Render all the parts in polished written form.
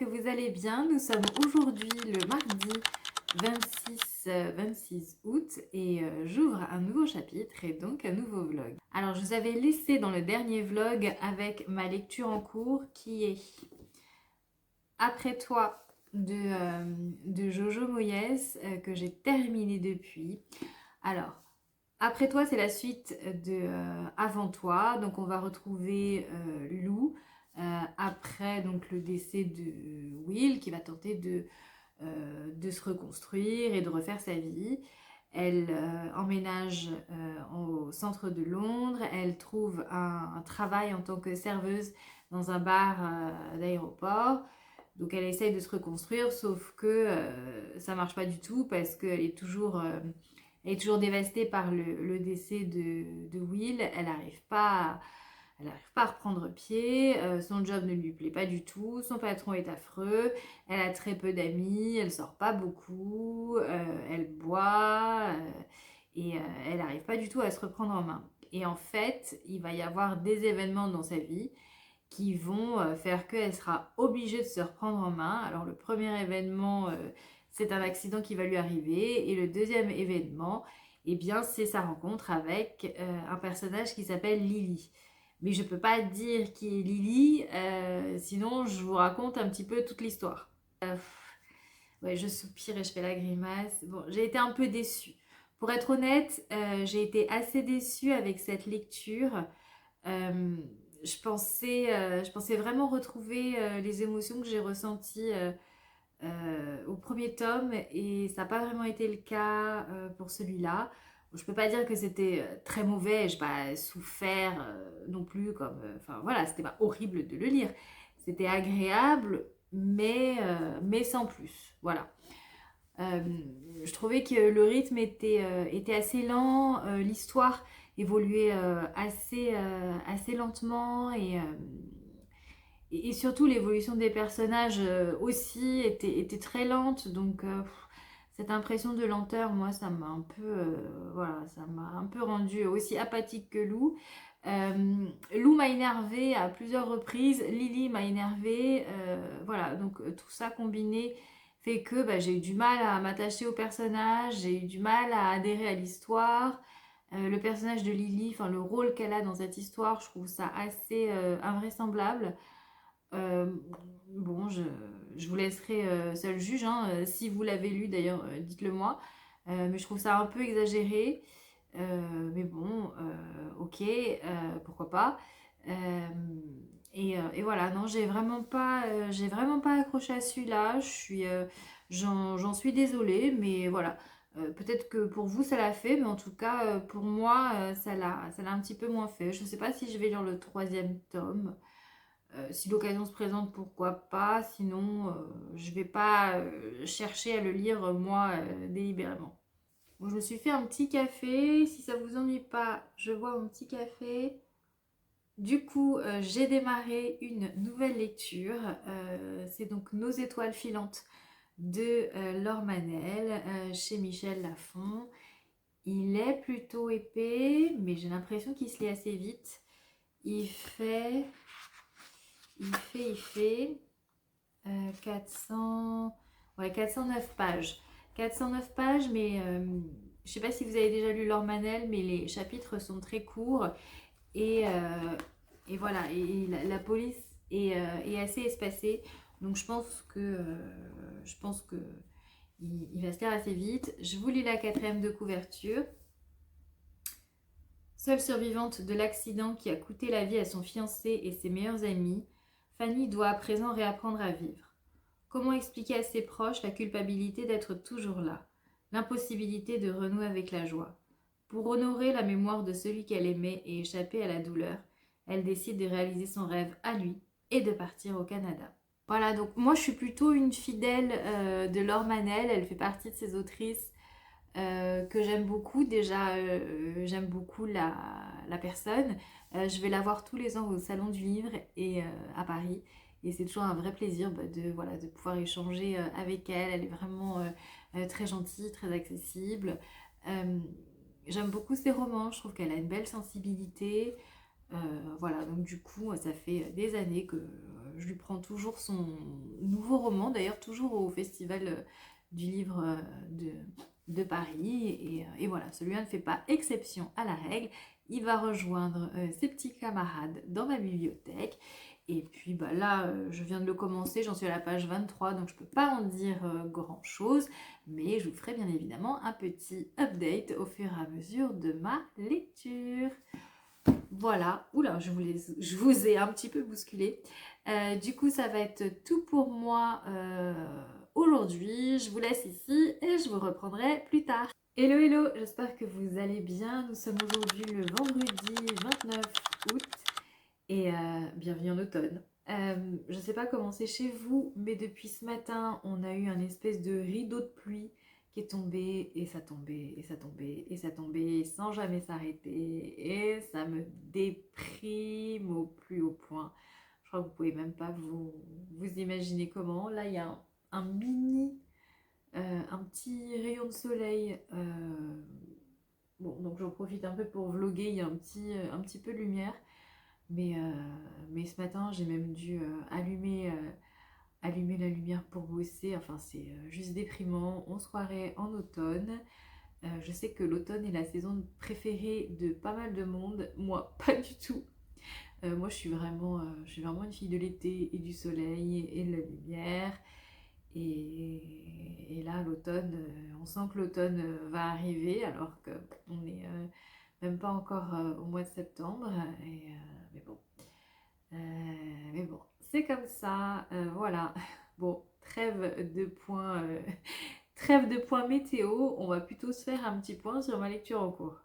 que vous allez bien. Nous sommes aujourd'hui le mardi 26 août et j'ouvre un nouveau chapitre et donc un nouveau vlog. Alors je vous avais laissé dans le dernier vlog avec ma lecture en cours qui est Après toi de Jojo Moyes que j'ai terminé depuis. Alors Après toi, c'est la suite de Avant toi. Donc on va retrouver Lou après donc le décès de Will qui va tenter de se reconstruire et de refaire sa vie. Elle emménage au centre de Londres. Elle trouve un travail en tant que serveuse dans un bar d'aéroport. Donc elle essaye de se reconstruire, sauf que ça marche pas du tout parce qu'elle est toujours dévastée par le décès de Will. Elle n'arrive pas à reprendre pied. Son job ne lui plaît pas du tout. Son patron est affreux. Elle a très peu d'amis. Elle sort pas beaucoup. Elle boit. Et elle n'arrive pas du tout à se reprendre en main. Et en fait, il va y avoir des événements dans sa vie qui vont faire qu'elle sera obligée de se reprendre en main. Alors le premier événement, c'est un accident qui va lui arriver. Et le deuxième événement, eh bien, c'est sa rencontre avec un personnage qui s'appelle Lily. Mais je ne peux pas dire qui est Lily, sinon je vous raconte un petit peu toute l'histoire. Ouais, je soupire et je fais la grimace. Bon, j'ai été un peu déçue. Pour être honnête, j'ai été assez déçue avec cette lecture. Euh, je pensais vraiment retrouver les émotions que j'ai ressenties au premier tome et ça n'a pas vraiment été le cas pour celui-là. Je ne peux pas dire que c'était très mauvais, je n'ai pas souffert non plus enfin voilà, c'était pas horrible de le lire. C'était agréable, mais sans plus. Voilà. Euh, je trouvais que le rythme était assez lent, l'histoire évoluait assez lentement et surtout l'évolution des personnages aussi était très lente. Donc cette impression de lenteur, moi, ça m'a un peu, voilà, ça m'a un peu rendu aussi apathique que Lou. Lou m'a énervée à plusieurs reprises, Lily m'a énervée, voilà, donc tout ça combiné fait que bah, j'ai eu du mal à m'attacher au personnage, j'ai eu du mal à adhérer à l'histoire. Le personnage de Lily, enfin le rôle qu'elle a dans cette histoire, je trouve ça assez invraisemblable. Euh, bon, je vous laisserai seul juge, hein. Si vous l'avez lu d'ailleurs, dites-le moi. Mais je trouve ça un peu exagéré. Mais bon, ok, pourquoi pas. Euh, et voilà, non, j'ai vraiment pas accroché à celui-là. J'en suis désolée, mais voilà. Peut-être que pour vous ça l'a fait, mais en tout cas pour moi ça l'a un petit peu moins fait. Je sais pas si je vais lire le troisième tome. Si l'occasion se présente, pourquoi pas. Sinon, je vais pas chercher à le lire moi délibérément. Bon, je me suis fait un petit café. Si ça vous ennuie pas, je bois mon petit café. Du coup, j'ai démarré une nouvelle lecture. C'est donc Nos étoiles filantes de Laure Manel chez Michel Lafon. Il est plutôt épais, mais j'ai l'impression qu'il se lit assez vite. Il fait 400, ouais, 409 pages. 409 pages, mais je sais pas si vous avez déjà lu Laure Manel, mais les chapitres sont très courts et, et voilà, et la police est assez espacée. Donc je pense que il va se lire assez vite. Je vous lis la quatrième de couverture. Seule survivante de l'accident qui a coûté la vie à son fiancé et ses meilleurs amis, Fanny doit à présent réapprendre à vivre. Comment expliquer à ses proches la culpabilité d'être toujours là, l'impossibilité de renouer avec la joie? Pour honorer la mémoire de celui qu'elle aimait et échapper à la douleur, elle décide de réaliser son rêve à lui et de partir au Canada. Voilà, donc moi je suis plutôt une fidèle de Laure Manel, elle fait partie de ces autrices que j'aime beaucoup. Déjà, j'aime beaucoup la personne. Je vais la voir tous les ans au Salon du Livre et à Paris. Et c'est toujours un vrai plaisir voilà, de pouvoir échanger avec elle. Elle est vraiment très gentille, très accessible. Euh, J'aime beaucoup ses romans. Je trouve qu'elle a une belle sensibilité. Voilà, donc du coup, ça fait des années que je lui prends toujours son nouveau roman, d'ailleurs toujours au Festival du livre de Paris. Et voilà, celui-là ne fait pas exception à la règle. Il va rejoindre ses petits camarades dans ma bibliothèque. Et puis bah, là, je viens de le commencer, j'en suis à la page 23, donc je ne peux pas en dire grand-chose. Mais je vous ferai bien évidemment un petit update au fur et à mesure de ma lecture. Voilà, oula, je vous ai un petit peu bousculé. Du coup, ça va être tout pour moi aujourd'hui. Je vous laisse ici et je vous reprendrai plus tard. Hello, hello, j'espère que vous allez bien. Nous sommes aujourd'hui le vendredi 29 août et bienvenue en automne. Je ne sais pas comment c'est chez vous, mais depuis ce matin, on a eu un espèce de rideau de pluie qui est tombé et ça tombait et ça tombait et ça tombait sans jamais s'arrêter et ça me déprime au plus haut point. Je crois que vous pouvez même pas vous imaginer comment. Là, il y a un petit rayon de soleil. Bon, donc j'en profite un peu pour vlogger. Il y a un petit peu de lumière. Mais ce matin, j'ai même dû allumer la lumière pour bosser. Enfin, c'est juste déprimant. On se croirait en automne. Je sais que l'automne est la saison préférée de pas mal de monde. Moi, pas du tout. Moi, je suis vraiment une fille de l'été et du soleil et de la lumière. Et là, l'automne, on sent que l'automne va arriver alors qu'on n'est même pas encore au mois de septembre. Mais bon. Mais bon, c'est comme ça, voilà. Bon, trêve de points météo, on va plutôt se faire un petit point sur ma lecture en cours.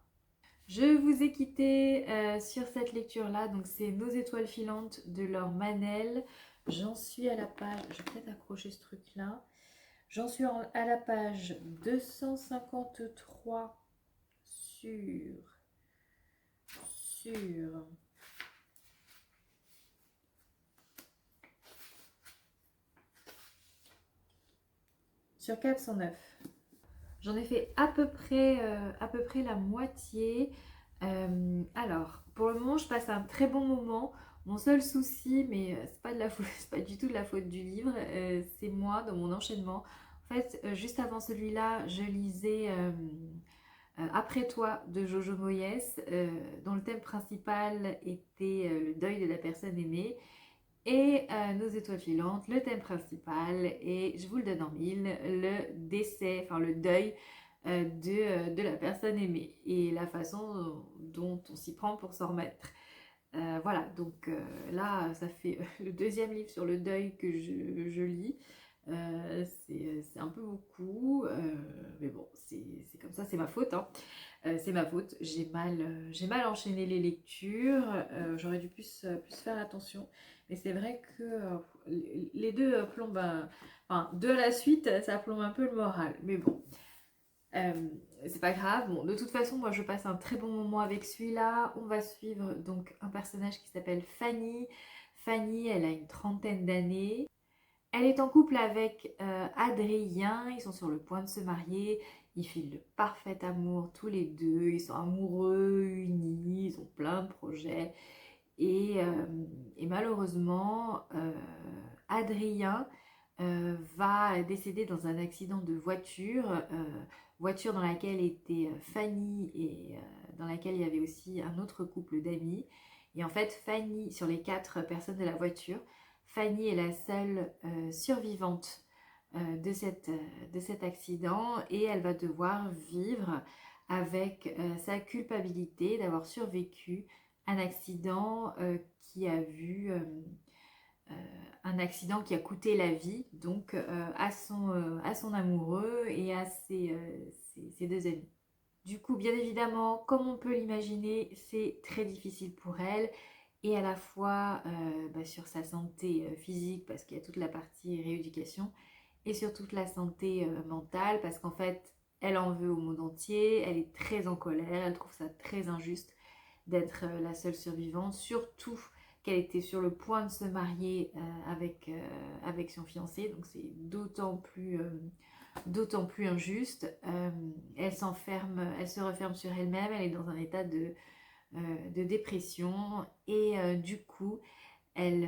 Je vous ai quitté sur cette lecture-là, donc c'est Nos étoiles filantes de Laure Manel. J'en suis à la page, je vais peut-être accrocher ce truc-là. J'en suis à la page 253 sur sur 409. J'en ai fait à peu près la moitié. Alors, pour le moment, je passe un très bon moment. Mon seul souci, mais c'est pas de la faute, c'est pas du tout de la faute du livre, c'est moi dans mon enchaînement. En fait, juste avant celui-là, je lisais Après toi de Jojo Moyes, dont le thème principal était le deuil de la personne aimée. Et Nos étoiles filantes, le thème principal, et je vous le donne en mille, le décès, enfin le deuil de la personne aimée et la façon dont on s'y prend pour s'en remettre. Voilà, donc là, ça fait le deuxième livre sur le deuil que je lis. C'est un peu beaucoup, mais bon, c'est comme ça, c'est ma faute, hein. C'est ma faute, j'ai mal enchaîné les lectures, j'aurais dû plus faire attention. Mais c'est vrai que les deux plombent, enfin, de la suite, ça plombe un peu le moral. Mais bon, c'est pas grave. Bon, de toute façon, moi je passe un très bon moment avec celui-là. On va suivre donc un personnage qui s'appelle Fanny. Fanny, elle a une trentaine d'années. Elle est en couple avec Adrien, ils sont sur le point de se marier, ils filent le parfait amour tous les deux, ils sont amoureux, unis, ils ont plein de projets. Et malheureusement, Adrien va décéder dans un accident de voiture dans laquelle était Fanny et dans laquelle il y avait aussi un autre couple d'amis. Et en fait, Fanny, sur les 4 personnes de la voiture, Fanny est la seule survivante de cet accident et elle va devoir vivre avec sa culpabilité d'avoir survécu un accident un accident qui a coûté la vie donc à son amoureux et à ses deux amis. Du coup, bien évidemment, comme on peut l'imaginer, c'est très difficile pour elle et à la fois sur sa santé physique parce qu'il y a toute la partie rééducation et sur toute la santé mentale parce qu'en fait, elle en veut au monde entier, elle est très en colère, elle trouve ça très injuste d'être la seule survivante, surtout qu'elle était sur le point de se marier avec son fiancé, donc c'est d'autant plus injuste. Elle se referme sur elle-même, elle est dans un état de dépression et du coup, elle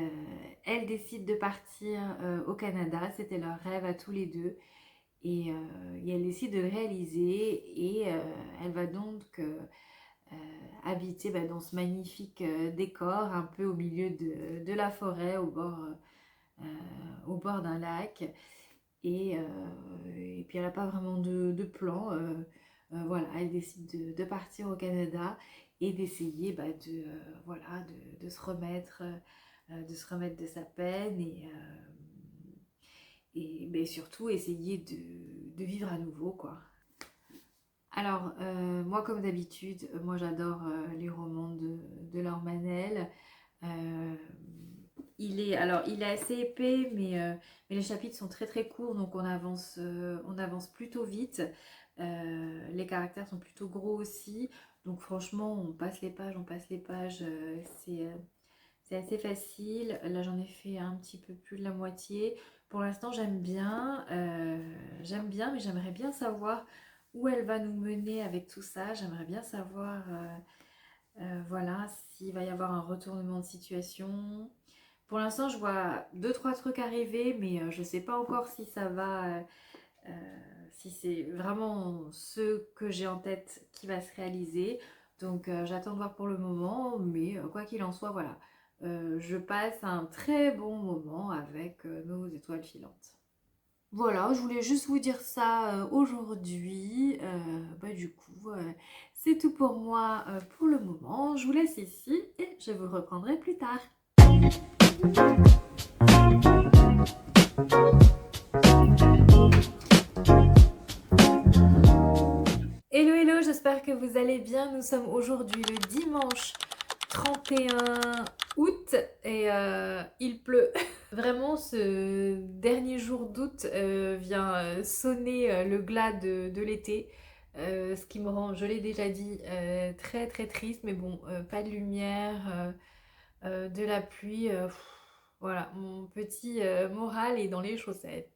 décide de partir au Canada. C'était leur rêve à tous les deux. Et elle décide de le réaliser et elle va donc habiter dans ce magnifique décor un peu au milieu de la forêt au bord d'un lac et puis elle n'a pas vraiment de plan. Voilà, elle décide partir au Canada et d'essayer voilà, de se remettre de sa peine et mais surtout essayer de vivre à nouveau, quoi. Alors, moi, comme d'habitude, moi j'adore les romans de Laure Manel. Euh, il est assez épais, mais les chapitres sont très très courts, donc on avance plutôt vite. Les caractères sont plutôt gros aussi, donc franchement, on passe les pages, c'est assez facile. Là, j'en ai fait un petit peu plus de la moitié. Pour l'instant, j'aime bien, mais j'aimerais bien savoir où elle va nous mener avec tout ça. J'aimerais bien savoir, voilà, s'il va y avoir un retournement de situation. Pour l'instant, je vois deux, trois trucs arriver, mais je ne sais pas encore si ça va, si c'est vraiment ce que j'ai en tête qui va se réaliser. Donc j'attends de voir pour le moment, mais quoi qu'il en soit, voilà. Je passe un très bon moment avec nos étoiles filantes. Voilà, je voulais juste vous dire ça aujourd'hui. Du coup, c'est tout pour moi pour le moment. Je vous laisse ici et je vous reprendrai plus tard. Hello hello, j'espère que vous allez bien. Nous sommes aujourd'hui le dimanche 31 août et il pleut. Vraiment, ce dernier jour d'août vient sonner le glas de l'été. Ce qui me rend, je l'ai déjà dit, très très triste. Mais bon, pas de lumière, de la pluie. Voilà, mon petit moral est dans les chaussettes.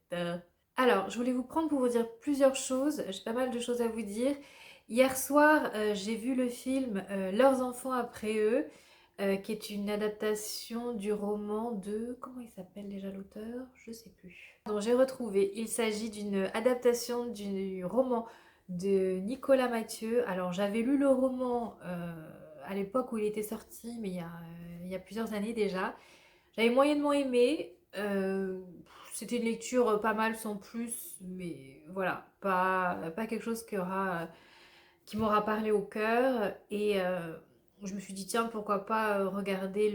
Alors, je voulais vous prendre pour vous dire plusieurs choses. J'ai pas mal de choses à vous dire. Hier soir, j'ai vu le film Leurs enfants après eux, qui est une adaptation du roman de... Comment il s'appelle déjà l'auteur? Je sais plus. Donc j'ai retrouvé. Il s'agit d'une adaptation du roman de Nicolas Mathieu. Alors j'avais lu le roman à l'époque où il était sorti, mais il y a plusieurs années déjà. J'avais moyennement aimé. C'était une lecture pas mal sans plus, mais voilà, pas quelque chose qui m'aura parlé au cœur. Et je me suis dit, tiens, pourquoi pas regarder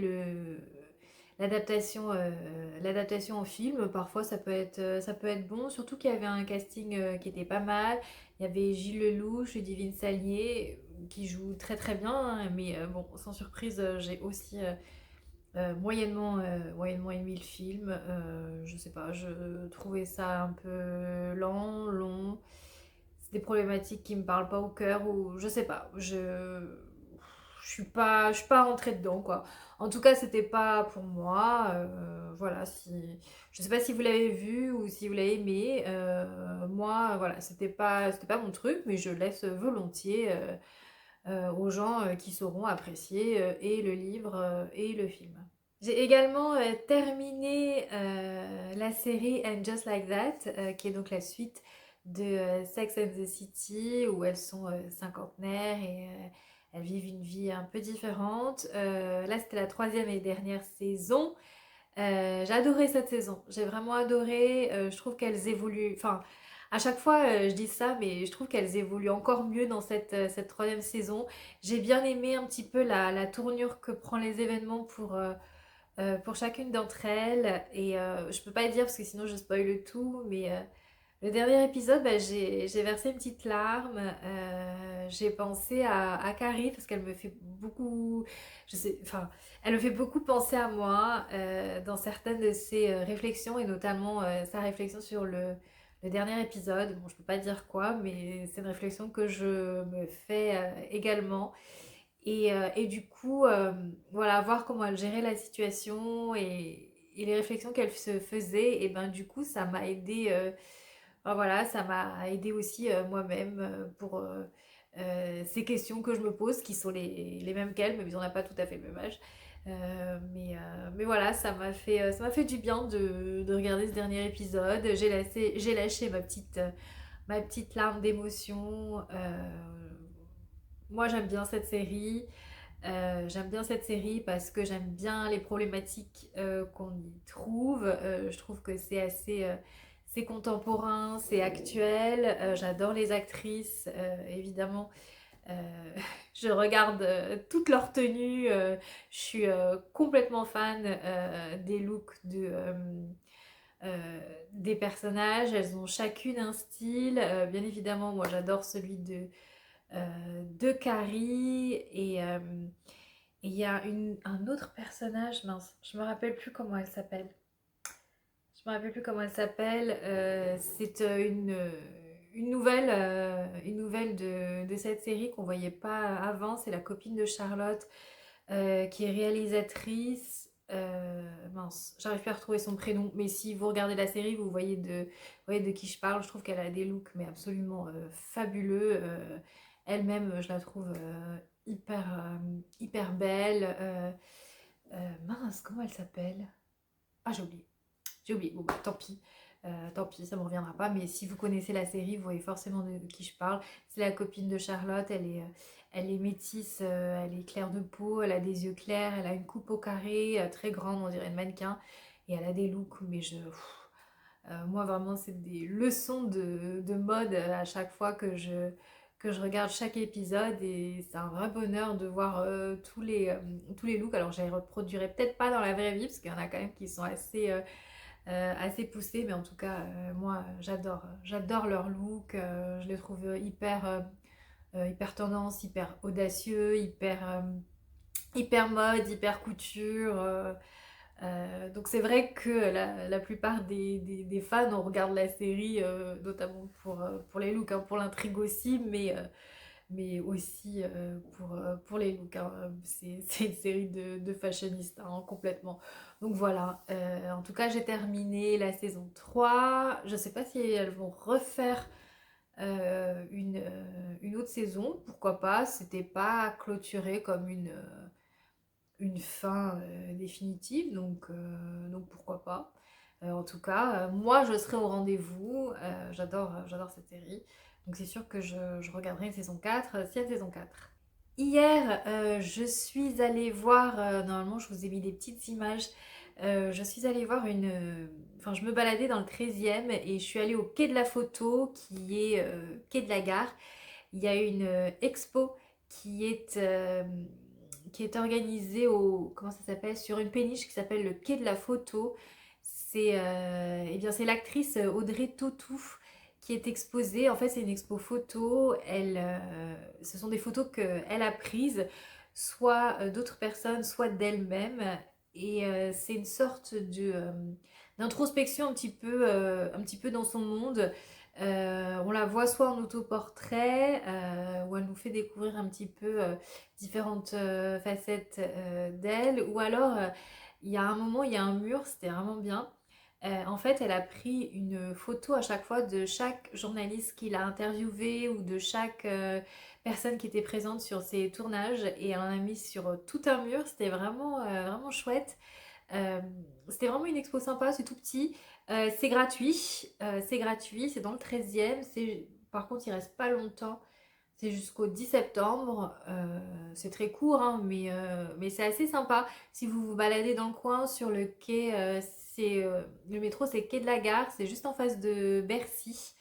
l'adaptation en film. Parfois, ça peut être bon, surtout qu'il y avait un casting qui était pas mal. Il y avait Gilles Lelouch, Divine Salier, qui joue très très bien, hein, mais bon, sans surprise, j'ai aussi moyennement aimé le film. Je sais pas, je trouvais ça un peu lent, long. C'est des problématiques qui me parlent pas au cœur ou je sais pas. Je suis pas rentrée dedans quoi. En tout cas, c'était pas pour moi. Voilà, je sais pas si vous l'avez vu ou si vous l'avez aimé. Moi, voilà, c'était pas mon truc, mais je laisse volontiers aux gens qui sauront apprécier et le livre et le film. J'ai également terminé la série And Just Like That, qui est donc la suite de Sex and the City, où elles sont cinquantenaires et elles vivent une vie un peu différente. Là, c'était la troisième et dernière saison. J'ai adoré cette saison, j'ai vraiment adoré. Je trouve qu'elles évoluent. Enfin, à chaque fois, je dis ça, mais je trouve qu'elles évoluent encore mieux dans cette troisième saison. J'ai bien aimé un petit peu la tournure que prend les événements pour chacune d'entre elles. Et je peux pas dire parce que sinon je spoil tout, mais le dernier épisode, j'ai versé une petite larme. J'ai pensé à Carrie parce qu'elle me fait beaucoup, je sais, enfin, elle me fait beaucoup penser à moi dans certaines de ses réflexions et notamment sa réflexion sur le dernier épisode. Bon, je peux pas dire quoi, mais c'est une réflexion que je me fais également. Et du coup, voilà, voir comment elle gérait la situation et les réflexions qu'elle se faisait, et ben du coup, ça m'a aidé. Enfin, voilà, ça m'a aidé aussi moi-même pour ces questions que je me pose, qui sont les mêmes qu'elle, mais on n'a pas tout à fait le même âge. Mais voilà, ça m'a fait du bien de regarder ce dernier épisode. J'ai lâché ma petite larme d'émotion. Moi, j'aime bien cette série parce que j'aime bien les problématiques qu'on y trouve. Je trouve que c'est contemporain, c'est actuel. J'adore les actrices, évidemment. Euh, je regarde toutes leurs tenues. Je suis complètement fan des looks des personnages. Elles ont chacune un style. Bien évidemment, moi j'adore celui de Carrie. Et il y a un autre personnage, mince, je me rappelle plus comment elle s'appelle. Je me rappelle plus comment elle s'appelle. C'est une nouvelle de cette série qu'on voyait pas avant. C'est la copine de Charlotte qui est réalisatrice. Mince, j'arrive plus à retrouver son prénom. Mais si vous regardez la série, vous voyez de qui je parle. Je trouve qu'elle a des looks mais absolument fabuleux. Elle-même, je la trouve hyper belle. Mince, comment elle s'appelle? Ah, j'ai oublié. J'ai oublié. Bon, bah, tant pis, ça me reviendra pas. Mais si vous connaissez la série, vous voyez forcément de qui je parle. C'est la copine de Charlotte. Elle est métisse, elle est claire de peau, elle a des yeux clairs, elle a une coupe au carré, très grande, on dirait une mannequin. Et elle a des looks, mais moi, vraiment, c'est des leçons de mode à chaque fois que je regarde chaque épisode. Et c'est un vrai bonheur de voir tous les looks. Alors, je les reproduirai peut-être pas dans la vraie vie, parce qu'il y en a quand même qui sont assez poussés. Mais en tout cas, moi, j'adore leur look. Je les trouve hyper tendance, hyper audacieux, hyper mode, hyper couture. Donc c'est vrai que la plupart des fans, on regarde la série notamment pour les looks, hein, pour l'intrigue aussi, mais aussi pour les looks, hein. C'est une série de fashionistes, hein, complètement. Donc voilà, en tout cas j'ai terminé la saison 3. Je sais pas si elles vont refaire une autre saison, pourquoi pas. C'était pas clôturé comme une fin définitive, donc pourquoi pas. En tout cas, moi je serai au rendez-vous. J'adore cette série. Donc c'est sûr que je regarderai une saison 4 s'il y a une saison 4. Hier, je suis allée voir, normalement je vous ai mis des petites images, je suis allée voir enfin je me baladais dans le 13e et je suis allée au quai de la photo qui est quai de la gare. Il y a une expo qui est, euh, qui est organisée comment ça s'appelle, sur une péniche qui s'appelle le quai de la photo. Eh bien, c'est l'actrice Audrey Tautou qui est exposée. En fait, c'est une expo photo. Ce sont des photos qu'elle a prises, soit d'autres personnes, soit d'elle-même. Et c'est une sorte d'introspection un petit peu dans son monde. On la voit soit en autoportrait, où elle nous fait découvrir un petit peu différentes facettes d'elle, ou alors il y a un moment, il y a un mur, c'était vraiment bien. En fait, elle a pris une photo à chaque fois de chaque journaliste qu'il a interviewé ou de chaque personne qui était présente sur ses tournages et elle en a mis sur tout un mur. C'était vraiment chouette. Euh, C'était vraiment une expo sympa, c'est tout petit. C'est gratuit, c'est dans le 13e. Par contre, il reste pas longtemps. C'est jusqu'au 10 septembre. C'est très court, hein, mais c'est assez sympa. Si vous vous baladez dans le coin sur le quai, le métro, c'est quai de la gare, c'est juste en face de Bercy.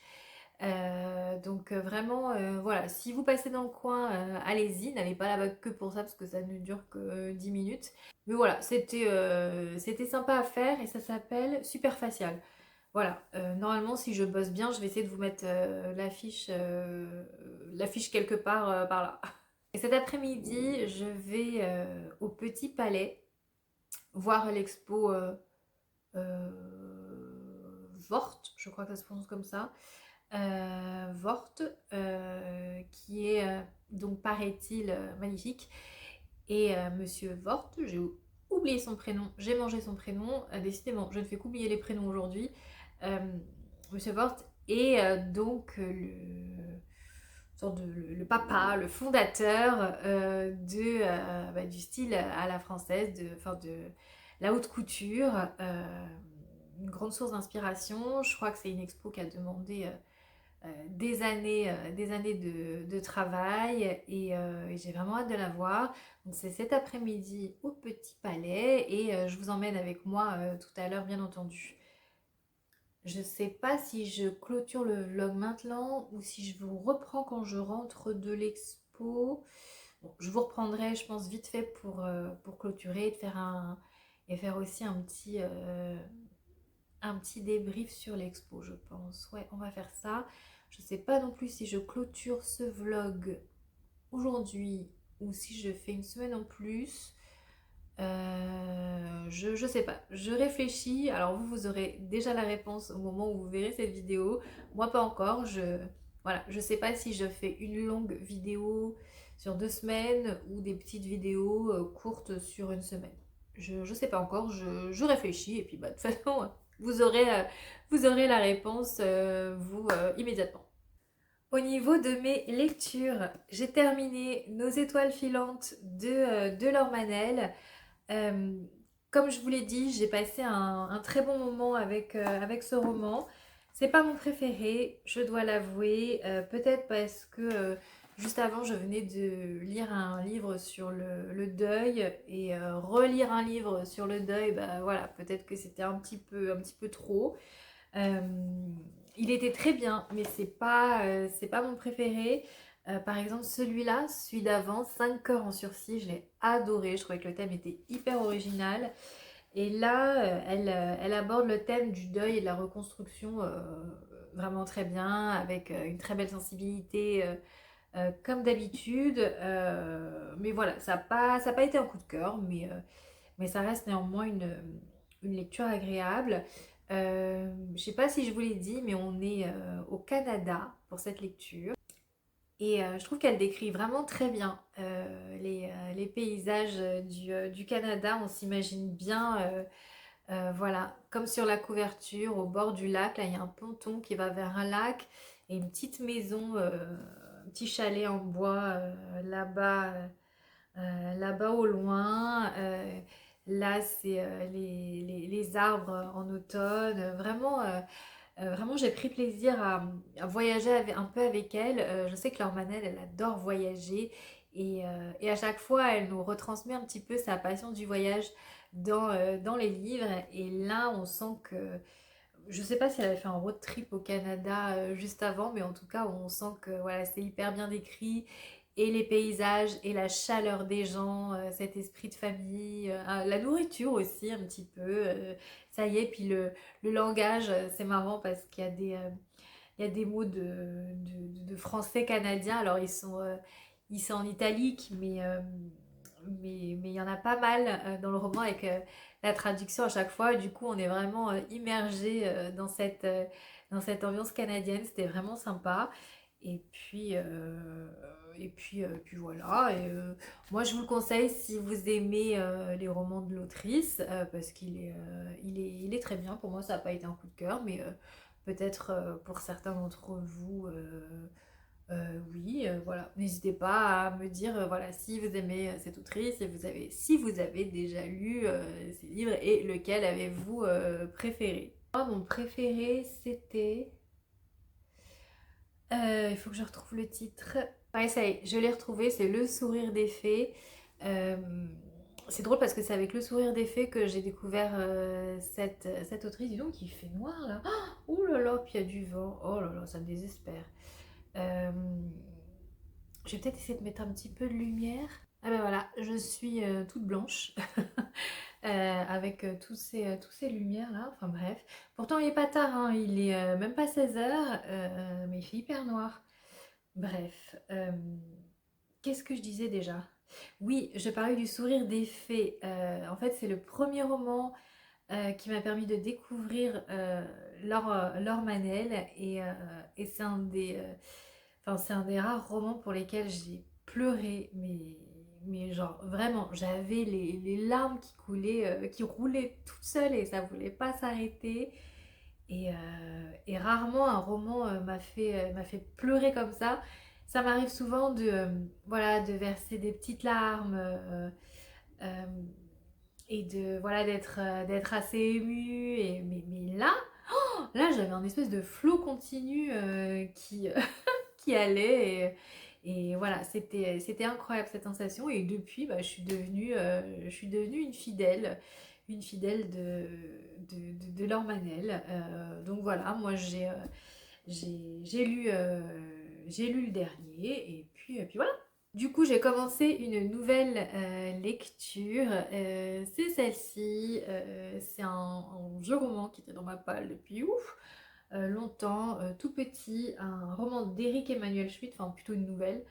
Donc vraiment, voilà, si vous passez dans le coin, allez-y, n'allez pas là-bas que pour ça parce que ça ne dure que 10 minutes. Mais voilà, c'était sympa à faire et ça s'appelle Superfacial. Voilà, normalement si je bosse bien, je vais essayer de vous mettre l'affiche quelque part par là. Et cet après-midi, je vais au Petit Palais voir l'expo Vort, je crois que ça se prononce comme ça. Vort, qui est donc paraît-il magnifique. Et Monsieur Vort, j'ai oublié son prénom, j'ai mangé son prénom, décidément, je ne fais qu'oublier les prénoms aujourd'hui. Euh, Monsieur Vort est donc sorte de le papa, le fondateur du style à la française, de la haute couture. Une grande source d'inspiration. Je crois que c'est une expo qui a demandé des années de travail et j'ai vraiment hâte de la voir. Donc c'est cet après-midi au Petit Palais et je vous emmène avec moi tout à l'heure bien entendu. Je sais pas si je clôture le vlog maintenant ou si je vous reprends quand je rentre de l'expo. Bon, je vous reprendrai, je pense, vite fait pour clôturer et, et faire aussi un petit débrief sur l'expo, je pense. Ouais, on va faire ça. Je sais pas non plus si je clôture ce vlog aujourd'hui ou si je fais une semaine en plus. Je sais pas, je réfléchis. Alors vous aurez déjà la réponse au moment où vous verrez cette vidéo. Moi pas encore. Voilà, je sais pas si je fais une longue vidéo sur 2 semaines ou des petites vidéos courtes sur une semaine. Je sais pas encore, je réfléchis et puis bah, de toute façon vous aurez la réponse immédiatement. Au niveau de mes lectures, j'ai terminé Nos étoiles filantes de Laure Manel. Euh, Comme je vous l'ai dit, j'ai passé un très bon moment avec ce roman. C'est pas mon préféré, je dois l'avouer. Peut-être parce que juste avant, je venais de lire un livre sur le deuil et relire un livre sur le deuil, bah voilà, peut-être que c'était un petit peu trop. Euh, il était très bien, mais c'est pas mon préféré. Par exemple, celui-là, celui d'avant, 5 cœurs en sursis, je l'ai adoré. Je trouvais que le thème était hyper original. Et là, elle aborde le thème du deuil et de la reconstruction vraiment très bien, avec une très belle sensibilité, comme d'habitude. Mais voilà, ça a pas été un coup de cœur, mais ça reste néanmoins une lecture agréable. Je sais pas si je vous l'ai dit, mais on est au Canada pour cette lecture. Et je trouve qu'elle décrit vraiment très bien les paysages du Canada. On s'imagine bien, voilà, comme sur la couverture, au bord du lac. Là, il y a un ponton qui va vers un lac et une petite maison, un petit chalet en bois là-bas au loin. Là, c'est les arbres en automne. Vraiment, j'ai pris plaisir à voyager un peu avec elle. Je sais que Laure Manel, elle adore voyager et à chaque fois, elle nous retransmet un petit peu sa passion du voyage dans les livres. Et là, on sent que, je sais pas si elle avait fait un road trip au Canada juste avant, mais en tout cas, on sent que voilà, c'est hyper bien décrit. Et les paysages et la chaleur des gens, cet esprit de famille, la nourriture aussi un petit peu. Ça y est, puis le langage, c'est marrant parce qu'il y a il y a des mots de français canadien. Alors ils sont en italique, mais il y en a pas mal dans le roman avec la traduction à chaque fois. Du coup, on est vraiment immergé dans cette ambiance canadienne. C'était vraiment sympa. Et puis, puis voilà. Moi, je vous le conseille si vous aimez les romans de l'autrice, parce il est très bien. Pour moi, ça n'a pas été un coup de cœur, mais peut-être pour certains d'entre vous, oui, voilà. N'hésitez pas à me dire, voilà, si vous aimez cette autrice, et si vous avez déjà lu ces livres et lequel avez-vous préféré. Moi, mon préféré, c'était... il faut que je retrouve le titre. Ouais, ça y est, je l'ai retrouvé, c'est Le Sourire des Fées. Euh, c'est drôle parce que c'est avec Le Sourire des Fées que j'ai découvert cette autrice. Dis donc, il fait noir là. Oh là là, puis il y a du vent. Oh là là, ça me désespère. Euh, je vais peut-être essayer de mettre un petit peu de lumière. Ah ben voilà, je suis toute blanche avec tous ces lumières là. Enfin bref. Pourtant, il est pas tard, hein, il est même pas 16 h, mais il fait hyper noir. Bref, qu'est-ce que je disais déjà? Oui, je parlais du Sourire des Fées. En fait, c'est le premier roman qui m'a permis de découvrir Laure Manel et c'est un des rares romans pour lesquels j'ai pleuré, mais genre vraiment, j'avais les larmes qui coulaient, qui roulaient toutes seules et ça voulait pas s'arrêter. Et rarement un roman m'a fait pleurer comme ça. ça m'arrive souvent voilà, de verser des petites larmes euh, et voilà, d'être assez émue. Mais là j'avais un espèce de flot continu qui allait. Et voilà, c'était incroyable cette sensation. Et depuis, bah, je suis devenue une fidèle de Laure Manel. Donc voilà, moi j'ai lu le dernier. Et puis voilà. Du coup, j'ai commencé une nouvelle lecture. C'est celle-ci. C'est un vieux roman qui était dans ma palle depuis longtemps, tout petit, un roman d'Éric Emmanuel Schmitt, enfin plutôt une nouvelle,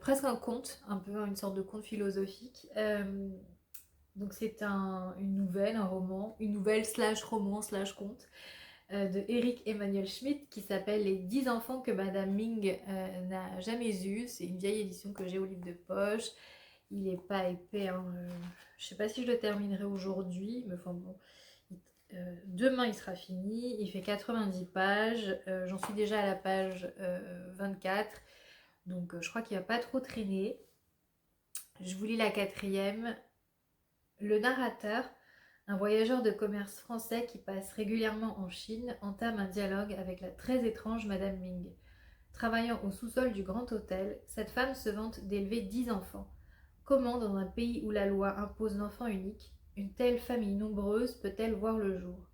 presque un conte, un peu une sorte de conte philosophique. Donc c'est une nouvelle, un roman, une nouvelle slash roman slash conte de Éric Emmanuel Schmitt qui s'appelle Les 10 enfants que Madame Ming n'a jamais eus. C'est une vieille édition que j'ai au livre de poche. Il est pas épais, hein. Je sais pas si je le terminerai aujourd'hui, mais enfin bon. Demain il sera fini, il fait 90 pages, j'en suis déjà à la page 24, donc je crois qu'il va pas trop traîner. Je vous lis la quatrième. Le narrateur, un voyageur de commerce français qui passe régulièrement en Chine, entame un dialogue avec la très étrange Madame Ming. Travaillant au sous-sol du Grand Hôtel, cette femme se vante d'élever 10 enfants. Comment, dans un pays où la loi impose l'enfant unique, une telle famille nombreuse peut-elle voir le jour?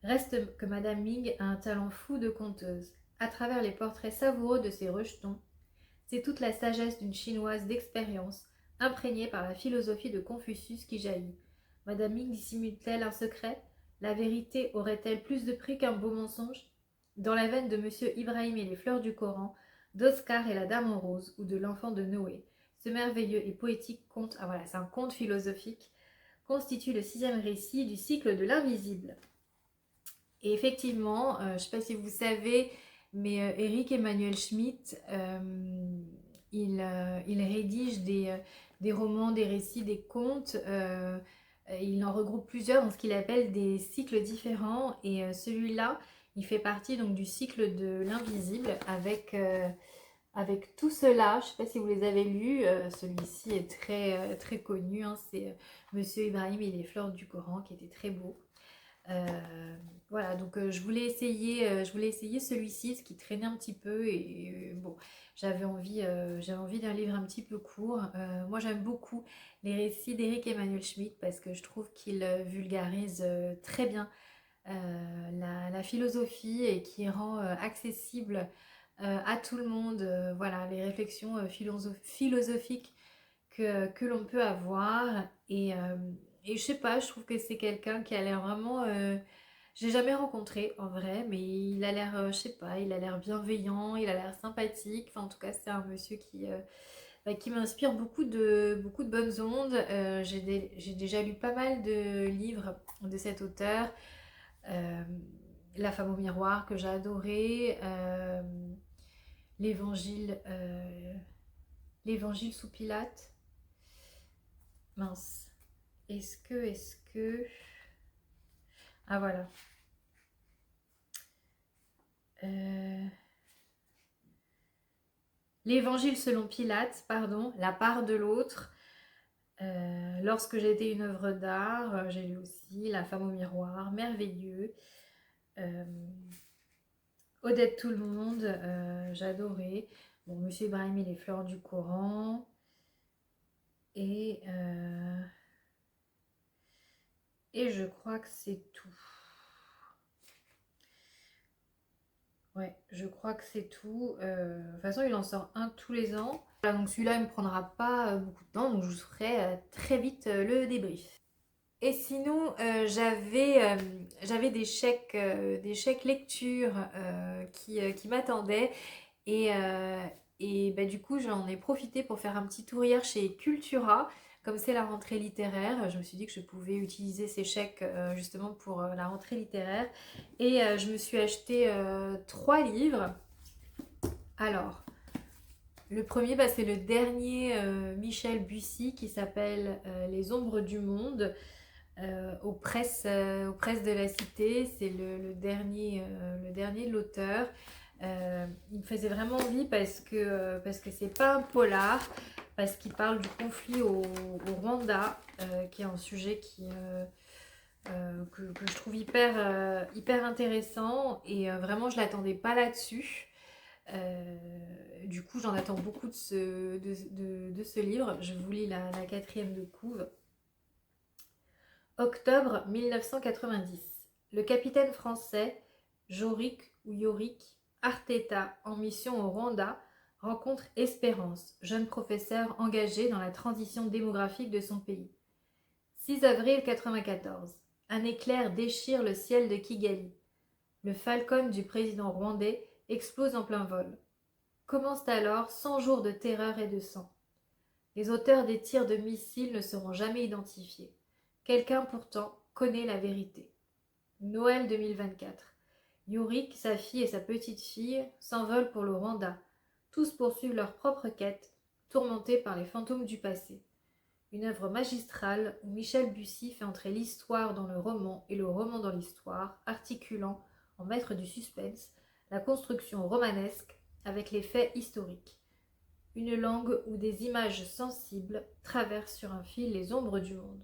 Reste que Madame Ming a un talent fou de conteuse. À travers les portraits savoureux de ses rejetons, c'est toute la sagesse d'une chinoise d'expérience, imprégnée par la philosophie de Confucius qui jaillit. Madame Ming dissimule-t-elle un secret? La vérité aurait-elle plus de prix qu'un beau mensonge? Dans la veine de Monsieur Ibrahim et les fleurs du Coran, d'Oscar et la Dame en rose ou de l'enfant de Noé, ce merveilleux et poétique conte, ah voilà, c'est un conte philosophique, constitue le 6e récit du cycle de l'invisible. Et effectivement, je ne sais pas si vous savez, mais Éric Emmanuel Schmitt, il rédige des romans, des récits, des contes. Il en regroupe plusieurs dans ce qu'il appelle des cycles différents. Et celui-là, il fait partie donc du cycle de l'invisible avec tout cela. Je ne sais pas si vous les avez lus. Celui-ci est très connu, hein. C'est Monsieur Ibrahim et les fleurs du Coran qui était très beau. Voilà, donc je voulais essayer celui-ci, ce qui traînait un petit peu et bon, j'avais envie d'un livre un petit peu court. Moi, j'aime beaucoup les récits d'Éric Emmanuel Schmitt parce que je trouve qu'il vulgarise très bien la philosophie et qui rend accessible à tout le monde, voilà, les réflexions philosophiques que l'on peut avoir. Et je sais pas, je trouve que c'est quelqu'un qui a l'air vraiment... j'ai jamais rencontré en vrai, mais il a l'air, je sais pas, il a l'air bienveillant, il a l'air sympathique. Enfin, en tout cas, c'est un monsieur qui m'inspire beaucoup de bonnes ondes. J'ai déjà lu pas mal de livres de cet auteur. Euh, La femme au miroir que j'ai adoré. L'évangile l'évangile sous Pilate. Mince. Est-ce que... Ah voilà. L'évangile selon Pilate, pardon, la part de l'autre. Lorsque j'étais une œuvre d'art, j'ai lu aussi La femme au miroir, merveilleux. Odette tout le monde, j'adorais. Bon, Monsieur Ibrahim et les fleurs du Coran. Et je crois que c'est tout. Ouais, je crois que c'est tout. De toute façon, il en sort un tous les ans. Voilà, donc celui-là, il ne me prendra pas beaucoup de temps, donc je vous ferai très vite le débrief. Et sinon, j'avais des chèques lecture qui m'attendaient. Et, bah, du coup, j'en ai profité pour faire un petit tour hier chez Cultura. Comme c'est la rentrée littéraire, je me suis dit que je pouvais utiliser ces chèques justement pour la rentrée littéraire. Et je me suis acheté 3 livres. Alors, le premier, bah, c'est le dernier Michel Bussy qui s'appelle Les ombres du monde aux presses de la Cité. C'est le dernier de l'auteur. Il me faisait vraiment envie parce que c'est pas un polar, parce qu'il parle du conflit au Rwanda, qui est un sujet que je trouve hyper intéressant et vraiment je l'attendais pas là-dessus. Du coup j'en attends beaucoup de ce livre. Je vous lis la quatrième de couve. Octobre 1990. Le capitaine français Yorick Arteta, en mission au Rwanda, rencontre Espérance, jeune professeur engagé dans la transition démographique de son pays. 6 avril 1994. Un éclair déchire le ciel de Kigali. Le Falcon du président rwandais explose en plein vol. Commencent alors 100 jours de terreur et de sang. Les auteurs des tirs de missiles ne seront jamais identifiés. Quelqu'un pourtant connaît la vérité. Noël 2024. Yorick, sa fille et sa petite-fille s'envolent pour le Rwanda. Tous poursuivent leur propre quête, tourmentés par les fantômes du passé. Une œuvre magistrale où Michel Bussy fait entrer l'histoire dans le roman et le roman dans l'histoire, articulant, en maître du suspense, la construction romanesque avec les faits historiques. Une langue où des images sensibles traversent sur un fil les ombres du monde.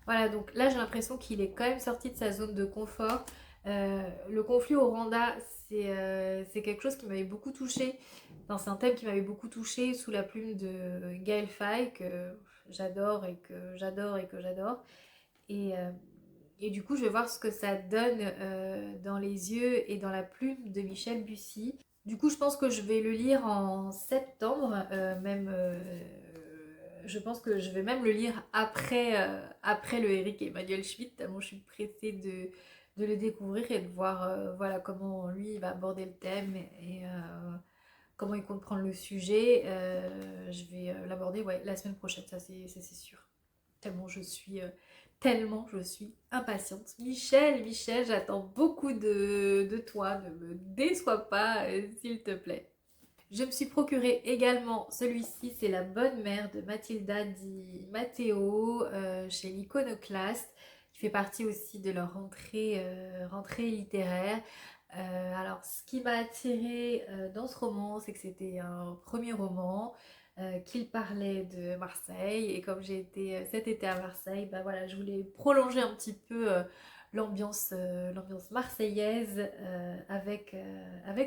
Voilà, donc là j'ai l'impression qu'il est quand même sorti de sa zone de confort. Le conflit au Rwanda, c'est quelque chose qui m'avait beaucoup touchée. Enfin, c'est un thème qui m'avait beaucoup touchée sous la plume de Gaël Faye, que j'adore et que j'adore et que j'adore. Et, euh, et du coup, je vais voir ce que ça donne dans les yeux et dans la plume de Michel Bussy. Du coup, je pense que je vais le lire en septembre, je pense que je vais même le lire après le Eric et Emmanuel Schmitt, tellement je suis pressée de le découvrir et de voir voilà, comment lui il va aborder le thème et comment il compte prendre le sujet. Je vais l'aborder ouais, la semaine prochaine, ça c'est sûr. Tellement je suis impatiente. Michel, j'attends beaucoup de toi, ne me déçois pas, s'il te plaît. Je me suis procuré également celui-ci, c'est La Bonne Mère de Mathilda Di Matteo chez l'Iconoclaste, qui fait partie aussi de leur rentrée littéraire. Alors, ce qui m'a attiré dans ce roman, c'est que c'était un premier roman, qu'il parlait de Marseille. Et comme j'ai été cet été à Marseille, bah voilà, je voulais prolonger un petit peu l'ambiance marseillaise avec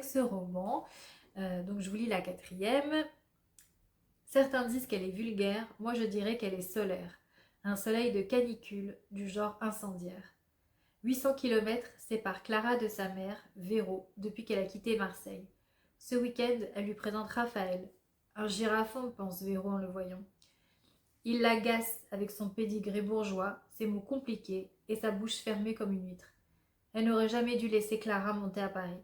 ce roman. Donc je vous lis la quatrième. Certains disent qu'elle est vulgaire, moi je dirais qu'elle est solaire. Un soleil de canicule, du genre incendiaire. 800 kilomètres séparent Clara de sa mère, Véro, depuis qu'elle a quitté Marseille. Ce week-end, elle lui présente Raphaël. Un girafon, pense Véro en le voyant. Il l'agace avec son pédigré bourgeois, ses mots compliqués et sa bouche fermée comme une huître. Elle n'aurait jamais dû laisser Clara monter à Paris.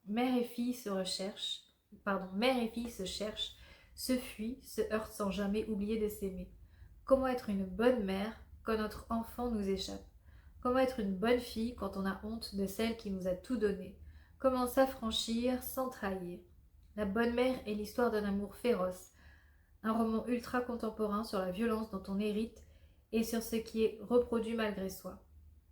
Mère et fille se cherchent, se fuient, se heurtent sans jamais oublier de s'aimer. Comment être une bonne mère quand notre enfant nous échappe? Comment être une bonne fille quand on a honte de celle qui nous a tout donné? Comment s'affranchir sans trahir? La bonne mère est l'histoire d'un amour féroce, un roman ultra contemporain sur la violence dont on hérite et sur ce qui est reproduit malgré soi.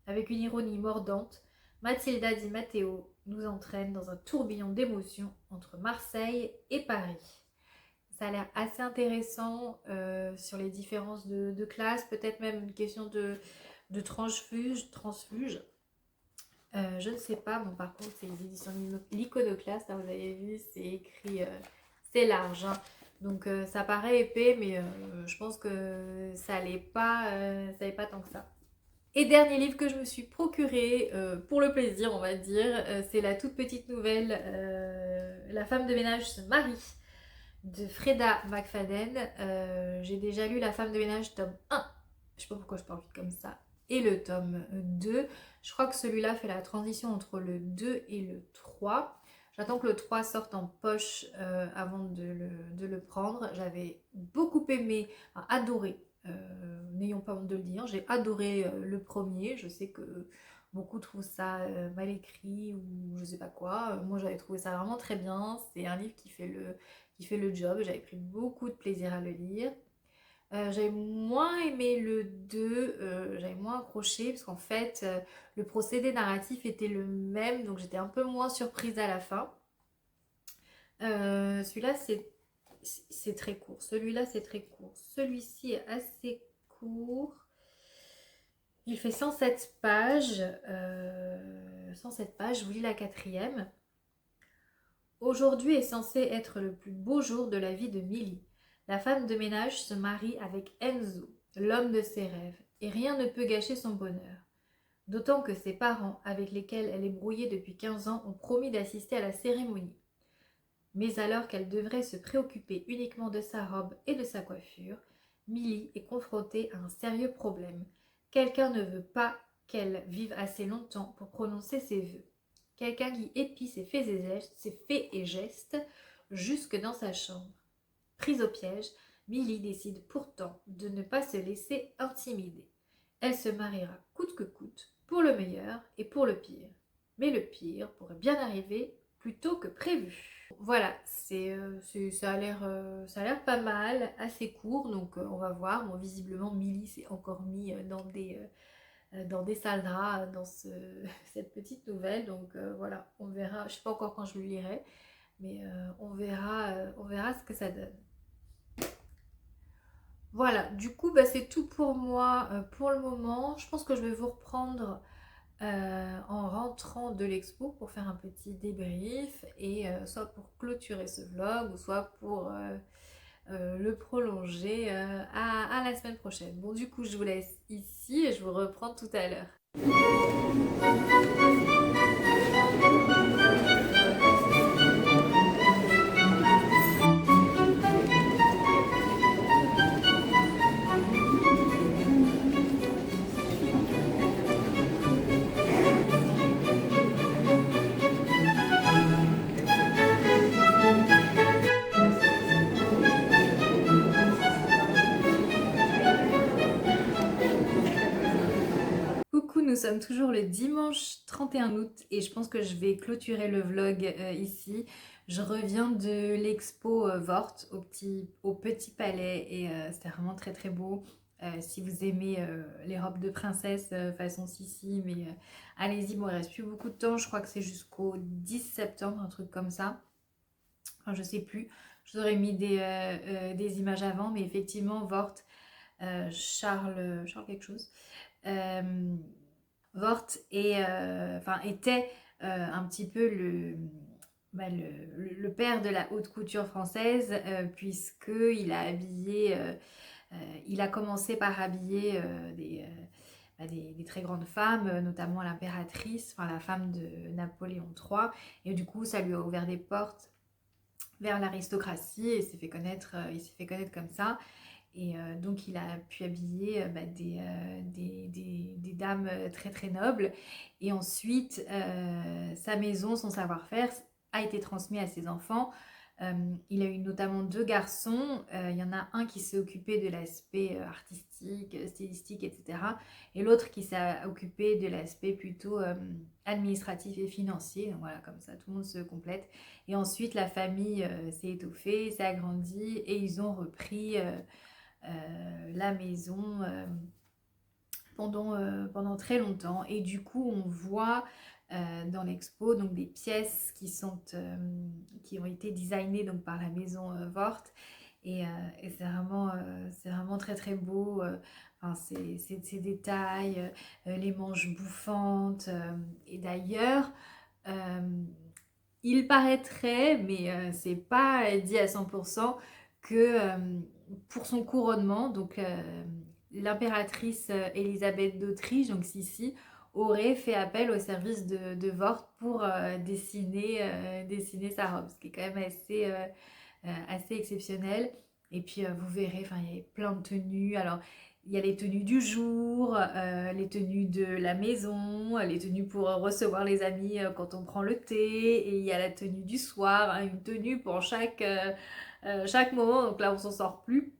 Avec une ironie mordante, Mathilda Di Matteo nous entraîne dans un tourbillon d'émotions entre Marseille et Paris. Ça a l'air assez intéressant sur les différences de classe, peut-être même une question de transfuge. Je ne sais pas, bon par contre c'est les éditions l'Iconoclaste, hein, vous avez vu, c'est écrit, c'est large, hein. Donc ça paraît épais, mais je pense que ça allait pas tant que ça. Et dernier livre que je me suis procuré pour le plaisir, on va dire, c'est la toute petite nouvelle La femme de ménage se marie de Freda McFadden. J'ai déjà lu La femme de ménage tome 1, je sais pas pourquoi je parle vite comme ça, et le tome 2. Je crois que celui-là fait la transition entre le 2 et le 3. J'attends que le 3 sorte en poche avant de le prendre. J'avais beaucoup aimé, enfin, adoré, n'ayons pas honte de le dire, j'ai adoré le premier. Je sais que beaucoup trouvent ça mal écrit ou je sais pas quoi. Moi j'avais trouvé ça vraiment très bien. C'est un livre qui fait le job. J'avais pris beaucoup de plaisir à le lire. J'avais moins aimé le 2, j'avais moins accroché parce qu'en fait le procédé narratif était le même, donc j'étais un peu moins surprise à la fin. Celui-là, c'est très court. Celui-là, c'est très court. Celui-ci est assez court. Il fait 107 pages. 107 pages, je vous lis la quatrième. Aujourd'hui est censé être le plus beau jour de la vie de Millie. La femme de ménage se marie avec Enzo, l'homme de ses rêves, et rien ne peut gâcher son bonheur. D'autant que ses parents, avec lesquels elle est brouillée depuis 15 ans, ont promis d'assister à la cérémonie. Mais alors qu'elle devrait se préoccuper uniquement de sa robe et de sa coiffure, Millie est confrontée à un sérieux problème. Quelqu'un ne veut pas qu'elle vive assez longtemps pour prononcer ses vœux. Quelqu'un qui épie ses faits et gestes jusque dans sa chambre. Prise au piège, Millie décide pourtant de ne pas se laisser intimider. Elle se mariera coûte que coûte, pour le meilleur et pour le pire. Mais le pire pourrait bien arriver plus tôt que prévu. Voilà, ça a l'air pas mal, assez court, donc on va voir. Bon, visiblement, Millie s'est encore mis dans des sales draps dans cette petite nouvelle, donc voilà, on verra. Je sais pas encore quand je le lirai, mais on verra ce que ça donne. Voilà, du coup, bah, c'est tout pour moi pour le moment. Je pense que je vais vous reprendre en rentrant de l'expo pour faire un petit débrief et soit pour clôturer ce vlog ou soit pour le prolonger à la semaine prochaine. Bon, du coup, je vous laisse ici et je vous reprends tout à l'heure. Coucou, nous sommes toujours le dimanche 31 août et je pense que je vais clôturer le vlog ici. Je reviens de l'expo Vort au Petit Palais et c'était vraiment très très beau. Si vous aimez les robes de princesse façon Sissi, mais allez-y, bon il reste plus beaucoup de temps, je crois que c'est jusqu'au 10 septembre, un truc comme ça. Enfin je sais plus, je vous aurais mis des images avant, mais effectivement Vort, Charles quelque chose. Vort était un petit peu le père de la haute couture française, puisqu'il a habillé, il a commencé par habiller des très grandes femmes, notamment l'impératrice, enfin la femme de Napoléon III, et du coup ça lui a ouvert des portes vers l'aristocratie et il s'est fait connaître comme ça. Et donc il a pu habiller des dames très très nobles. Et ensuite, sa maison, son savoir-faire a été transmis à ses enfants. Il a eu notamment 2 garçons. Il y en a un qui s'est occupé de l'aspect artistique, stylistique, etc. Et l'autre qui s'est occupé de l'aspect plutôt administratif et financier. Donc voilà, comme ça, tout le monde se complète. Et ensuite, la famille s'est étoffée, s'est agrandie et ils ont repris la maison pendant très longtemps. Et du coup, on voit dans l'expo donc des pièces qui ont été designées donc par la maison Vort. Et c'est vraiment très très beau. Enfin, ces détails, les manches bouffantes. Et d'ailleurs, il paraîtrait, mais c'est pas dit à 100%, que pour son couronnement, donc l'impératrice Élisabeth d'Autriche, donc Sissi, aurait fait appel au service de Vort pour dessiner sa robe, ce qui est quand même assez exceptionnel. Et puis vous verrez, il y a plein de tenues. Alors, il y a les tenues du jour, les tenues de la maison, les tenues pour recevoir les amis quand on prend le thé, et il y a la tenue du soir, hein, une tenue pour chaque moment. Donc là, on s'en sort plus.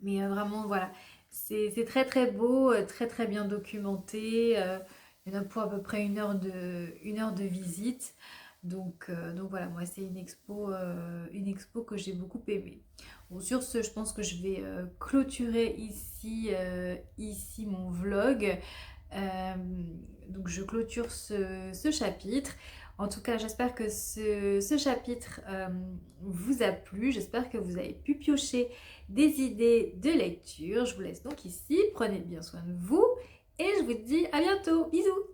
Mais vraiment, voilà, c'est très très beau, très très bien documenté. Il y en a pour à peu près une heure de visite. Donc voilà, moi c'est une expo que j'ai beaucoup aimée. Bon, sur ce, je pense que je vais clôturer ici mon vlog. Donc je clôture ce chapitre En tout cas, j'espère que ce chapitre vous a plu. J'espère que vous avez pu piocher des idées de lecture. Je vous laisse donc ici. Prenez bien soin de vous et je vous dis à bientôt. Bisous!